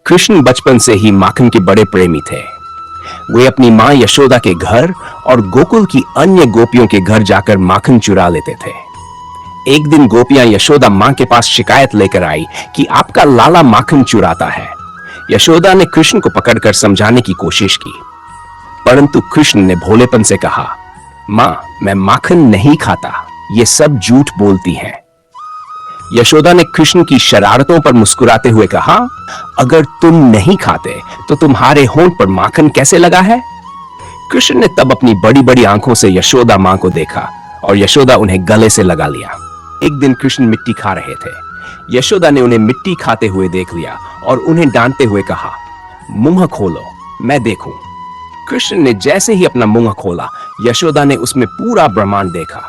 कृष्ण बचपन से ही माखन के बड़े प्रेमी थे। वे अपनी मां यशोदा के घर और गोकुल की अन्य गोपियों के घर जाकर माखन चुरा लेते थे। एक दिन गोपियां यशोदा मां के पास शिकायत लेकर आई कि आपका लाला माखन चुराता है। यशोदा ने कृष्ण को पकड़कर समझाने की कोशिश की, परंतु कृष्ण ने भोलेपन से कहा, मां, मैं माखन नहीं खाता, ये सब झूठ बोलती हैं। यशोदा ने कृष्ण की शरारतों पर मुस्कुराते हुए कहा, अगर तुम नहीं खाते तो तुम्हारे होंठ पर माखन कैसे लगा है? कृष्ण ने तब अपनी बड़ी बड़ी आंखों से यशोदा मां को देखा और यशोदा उन्हें गले से लगा लिया। एक दिन कृष्ण मिट्टी खा रहे थे। यशोदा ने उन्हें मिट्टी खाते हुए देख लिया और उन्हें डांटते हुए कहा, मुंह खोलो, मैं देखूं। कृष्ण ने जैसे ही अपना मुंह खोला, यशोदा ने उसमें पूरा ब्रह्मांड देखा।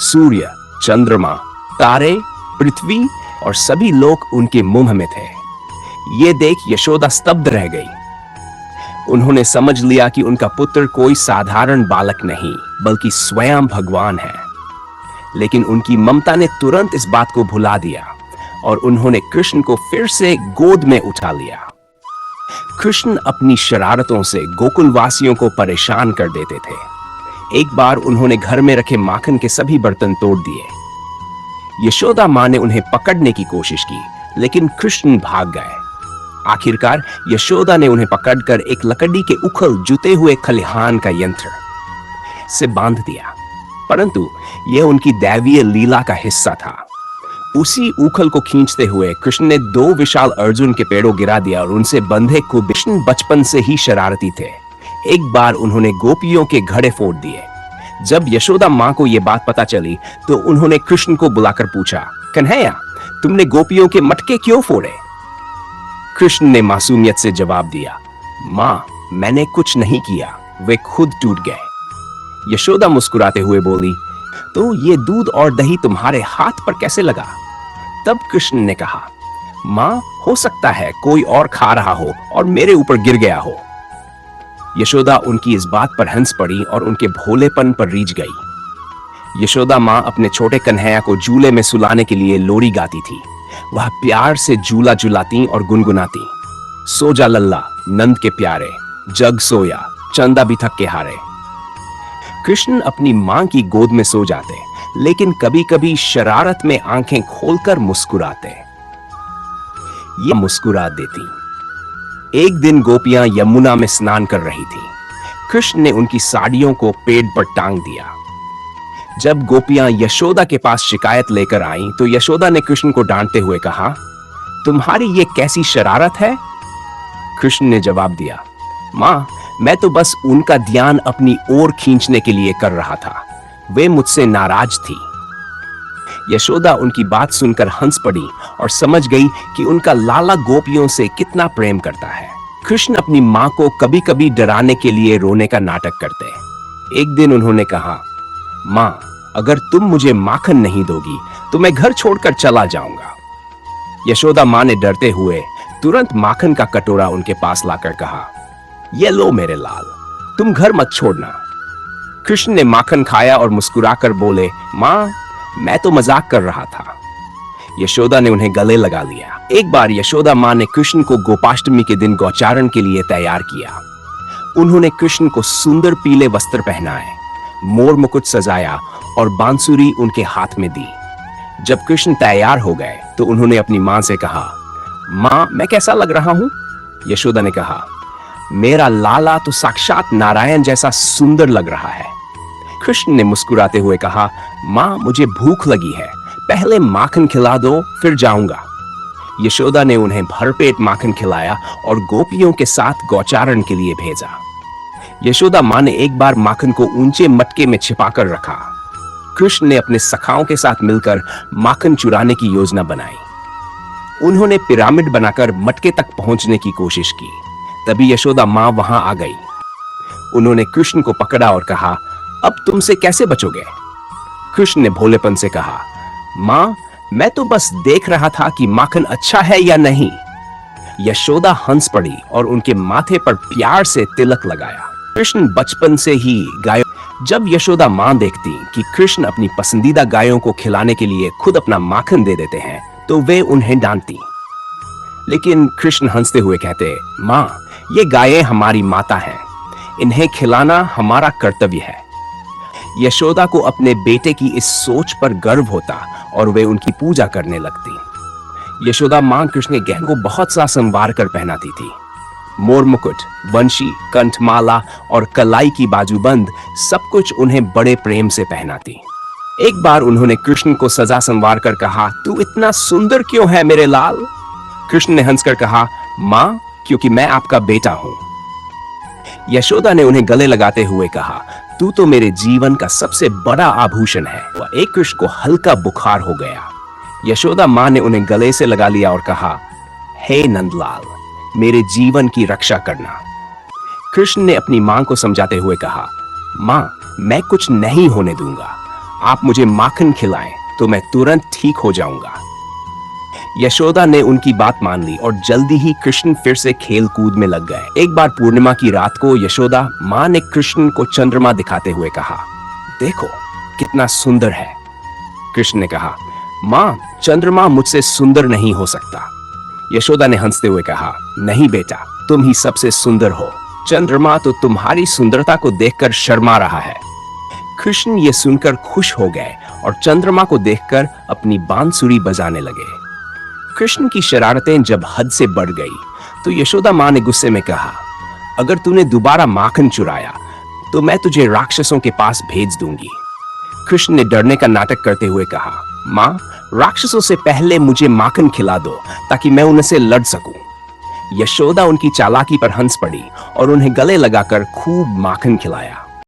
सूर्य, चंद्रमा, तारे, पृथ्वी और सभी लोग उनके मुंह में थे। ये देख यशोदा स्तब्ध रह गई। उन्होंने समझ लिया कि उनका पुत्र कोई साधारण बालक नहीं बल्कि स्वयं भगवान है। लेकिन उनकी ममता ने तुरंत इस बात को भुला दिया और उन्होंने कृष्ण को फिर से गोद में उठा लिया। कृष्ण अपनी शरारतों से गोकुलवासियों को परेशान कर देते थे। एक बार उन्होंने घर में रखे माखन के सभी बर्तन तोड़ दिए। यशोदा मां ने उन्हें पकड़ने की कोशिश की, लेकिन कृष्ण भाग गए। आखिरकार यशोदा ने उन्हें पकड़कर एक लकड़ी के उखल जुते हुए खलिहान का यंत्र से बांध दिया, परंतु यह उनकी दैवीय लीला का हिस्सा था। उसी उखल को खींचते हुए कृष्ण ने 2 विशाल अर्जुन के पेड़ों गिरा दिया और उनसे बंधे को कृष्ण बचपन से ही शरारती थे। एक बार उन्होंने गोपियों के घड़े फोड़ दिए। जब यशोदा मां को यह बात पता चली तो उन्होंने कृष्ण को बुलाकर पूछा, कन्हैया, तुमने गोपियों के मटके क्यों फोड़े? कृष्ण ने मासूमियत से जवाब दिया, मां, मैंने कुछ नहीं किया, वे खुद टूट गए। यशोदा मुस्कुराते हुए बोली, तो ये दूध और दही तुम्हारे हाथ पर कैसे लगा? तब कृष्ण ने कहा, मां, हो सकता है कोई और खा रहा हो और मेरे ऊपर गिर गया हो। यशोदा उनकी इस बात पर हंस पड़ी और उनके भोलेपन पर रीझ गई। यशोदा मां अपने छोटे कन्हैया को झूले में सुलाने के लिए लोरी गाती थी। वह प्यार से झूला झुलाती और गुनगुनाती, सो जा लल्ला, नंद के प्यारे, जग सोया, चंदा भी थक के हारे। कृष्ण अपनी मां की गोद में सो जाते, लेकिन कभी कभी शरारत में आंखें खोलकर मुस्कुराते। ये मुस्कुरा देती। एक दिन गोपियां यमुना में स्नान कर रही थी। कृष्ण ने उनकी साड़ियों को पेड़ पर टांग दिया। जब गोपियां यशोदा के पास शिकायत लेकर आईं, तो यशोदा ने कृष्ण को डांटते हुए कहा, तुम्हारी ये कैसी शरारत है? कृष्ण ने जवाब दिया, मां, मैं तो बस उनका ध्यान अपनी ओर खींचने के लिए कर रहा था। वे मुझसे नाराज थी। यशोदा उनकी बात सुनकर हंस पड़ी और समझ गई कि उनका लाला गोपियों से कितना प्रेम करता है। कृष्ण अपनी मां को कभी कभी डराने के लिए रोने का नाटक करते। एक दिन उन्होंने कहा, मां, अगर तुम मुझे माखन नहीं दोगी तो मैं घर छोड़कर चला जाऊंगा। यशोदा मां ने डरते हुए तुरंत माखन का कटोरा उनके पास लाकर कहा, ये लो मेरे लाल, तुम घर मत छोड़ना। कृष्ण ने माखन खाया और मुस्कुराकर बोले, मां, मैं तो मजाक कर रहा था। यशोदा ने उन्हें गले लगा लिया। एक बार यशोदा मां ने कृष्ण को गोपाष्टमी के दिन गौचारण के लिए तैयार किया। उन्होंने कृष्ण को सुंदर पीले वस्त्र पहनाए, मोर मुकुट सजाया और बांसुरी उनके हाथ में दी। जब कृष्ण तैयार हो गए तो उन्होंने अपनी मां से कहा, मां, मैं कैसा लग रहा हूं? यशोदा ने कहा, मेरा लाला तो साक्षात नारायण जैसा सुंदर लग रहा है। कृष्ण ने मुस्कुराते हुए कहा, मां, मुझे भूख लगी है, पहले माखन खिला दो, फिर जाऊंगा। यशोदा ने उन्हें भरपेट माखन खिलाया और गोपियों के साथ गौचारण के लिए भेजा। यशोदा मां ने एक बार माखन को ऊंचे मटके में छिपाकर रखा। कृष्ण ने अपने सखाओं के साथ मिलकर माखन चुराने की योजना बनाई। उन्होंने पिरामिड बनाकर मटके तक पहुंचने की कोशिश की। तभी यशोदा मां वहां आ गई। उन्होंने कृष्ण को पकड़ा और कहा, अब तुमसे कैसे बचोगे? कृष्ण ने भोलेपन से कहा, मां, मैं तो बस देख रहा था कि माखन अच्छा है या नहीं। यशोदा हंस पड़ी और उनके माथे पर प्यार से तिलक लगाया। कृष्ण बचपन से ही गायों जब यशोदा मां देखती कि कृष्ण अपनी पसंदीदा गायों को खिलाने के लिए खुद अपना माखन दे देते हैं, तो वे उन्हें डांटती। लेकिन कृष्ण हंसते हुए कहते, माँ, ये गायें हमारी माता हैं, इन्हें खिलाना हमारा कर्तव्य है। यशोदा को अपने बेटे की इस सोच पर गर्व होता और वे उनकी पूजा करने लगती। यशोदा मां कृष्ण के गहनों को बहुत सा संवार कर पहनाती थी। मोर मुकुट, वंशी, कंठमाला और कलाई की बाजूबंद सब कुछ उन्हें बड़े प्रेम से पहनाती। एक बार उन्होंने कृष्ण को सजा संवार कर कहा, तू इतना सुंदर क्यों है मेरे लाल? कृष्ण ने हंसकर कहा, मां, क्योंकि मैं आपका बेटा हूं। यशोदा ने उन्हें गले लगाते हुए कहा, तू तो मेरे जीवन का सबसे बड़ा आभूषण है। एक कृष्ण को हल्का बुखार हो गया। यशोदा मां ने उन्हें गले से लगा लिया और कहा, हे नंदलाल, मेरे जीवन की रक्षा करना। कृष्ण ने अपनी मां को समझाते हुए कहा, मां, मैं कुछ नहीं होने दूंगा। आप मुझे माखन खिलाएं तो मैं तुरंत ठीक हो जाऊंगा। यशोदा ने उनकी बात मान ली और जल्दी ही कृष्ण फिर से खेल कूद में लग गए। एक बार पूर्णिमा की रात को यशोदा मां ने कृष्ण को चंद्रमा दिखाते हुए कहा, देखो कितना सुंदर है। कृष्ण ने कहा, मां, चंद्रमा मुझसे सुंदर नहीं हो सकता। यशोदा ने हंसते हुए कहा, नहीं बेटा, तुम ही सबसे सुंदर हो। चंद्रमा तो तुम्हारी सुंदरता को देखकर शर्मा रहा है। कृष्ण ये सुनकर खुश हो गए और चंद्रमा को देखकर अपनी बांसुरी बजाने लगे। कृष्ण की शरारतें जब हद से बढ़ गई तो यशोदा मां ने गुस्से में कहा, अगर तूने दोबारा माखन चुराया तो मैं तुझे राक्षसों के पास भेज दूंगी। कृष्ण ने डरने का नाटक करते हुए कहा, मां, राक्षसों से पहले मुझे माखन खिला दो ताकि मैं उनसे लड़ सकूं। यशोदा उनकी चालाकी पर हंस पड़ी और उन्हें गले लगाकर खूब माखन खिलाया।